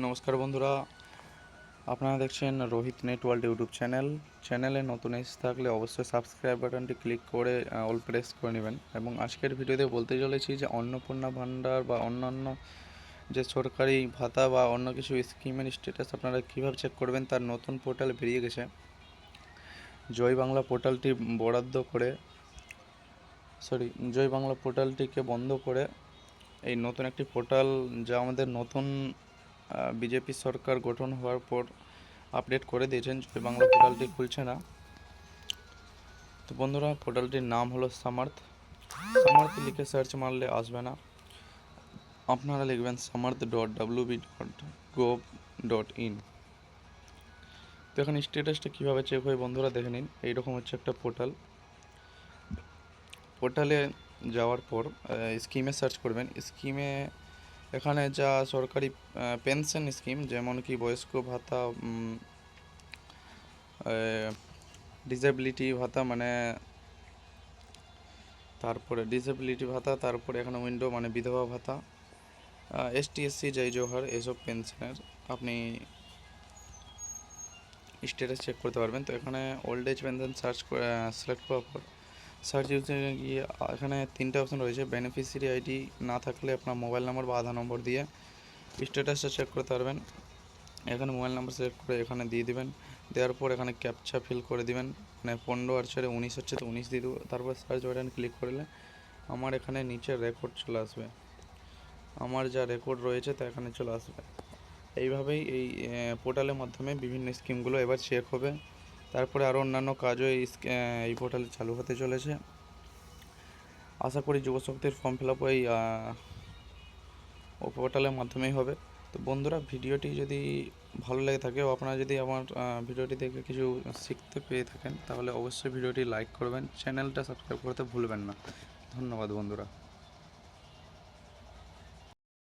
নমস্কার বন্ধুরা, আপনারা দেখছেন রোহিত নেট ওয়ার্ল্ড ইউটিউব চ্যানেলে নতুন এসে থাকলে অবশ্যই সাবস্ক্রাইব বাটনটি ক্লিক করে অল প্রেস করে নেবেন। এবং আজকের ভিডিওতে বলতে চলেছি যে অন্নপূর্ণা ভাণ্ডার বা অন্যান্য যে সরকারি ভাতা বা অন্য কিছু স্কিমের স্ট্যাটাস আপনারা কীভাবে চেক করবেন তার নতুন পোর্টাল বেরিয়ে গেছে। জয় বাংলা পোর্টালটি জয় বাংলা পোর্টালটিকে বন্ধ করে এই নতুন একটি পোর্টাল, যা আমাদের নতুন বিজেপি সরকার গঠন হওয়ার পর আপডেট করে দিয়েছেন। জয় বাংলা পোর্টালটি খুলছে না। তো বন্ধুরা, পোর্টালটির নাম হলো সামার্থ লিখে সার্চ মারলে আসবে না, আপনারা লিখবেন samarth.wb.gov.in। তো এখানে স্ট্যাটাসটা কীভাবে চেক হয় বন্ধুরা দেখে নিন। এইরকম হচ্ছে একটা পোর্টালে যাওয়ার পর স্কিমে সার্চ করবেন। স্কিমে এখানে যা সরকারি পেনশন স্কিম, যেমন কি বয়স্ক ভাতা, ডিসেবিলিটি ভাতা তারপরে এখানে উইন্ডো বিধবা ভাতা, এসটি এসসি জয় জোহার, এসব পেনশনের আপনি স্ট্যাটাস চেক করতে পারবেন। তো এখানে ওল্ড এজ পেনশন সিলেক্ট করার পর সার্চ ইউজে গিয়ে এখানে 3টে অপশন রয়েছে। বেনিফিশিয়ারি আইডি না থাকলে আপনার মোবাইল নাম্বার বা আধার নম্বর দিয়ে স্ট্যাটাসটা চেক করতে পারবেন। এখানে মোবাইল নাম্বার সিলেক্ট করে এখানে দিয়ে দিবেন। দেওয়ার পর এখানে ক্যাপচা ফিল করে দিবেন। 15 আর 4 19 হচ্ছে, তো 19 দিয়ে দেবো। তারপর সার্চ বাটন ক্লিক করলে আমার এখানে নিচে রেকর্ড চলে আসবে, আমার যা রেকর্ড রয়েছে তা এখানে চলে আসবে। এইভাবেই এই পোর্টালের মাধ্যমে বিভিন্ন স্কিমগুলো এবার চেক হবে। তারপরে আরও অন্যান্য কাজও এই পোর্টালে চালু হতে চলেছে। আশা করি যুবশক্তির ফর্ম ফিল আপ এই পোর্টালের মাধ্যমেই হবে। তো বন্ধুরা, ভিডিওটি যদি ভালো লেগে থাকে ও আপনারা যদি আমার ভিডিওটি দেখে কিছু শিখতে পেয়ে থাকেন, তাহলে অবশ্যই ভিডিওটি লাইক করবেন, চ্যানেলটা সাবস্ক্রাইব করতে ভুলবেন না। ধন্যবাদ বন্ধুরা।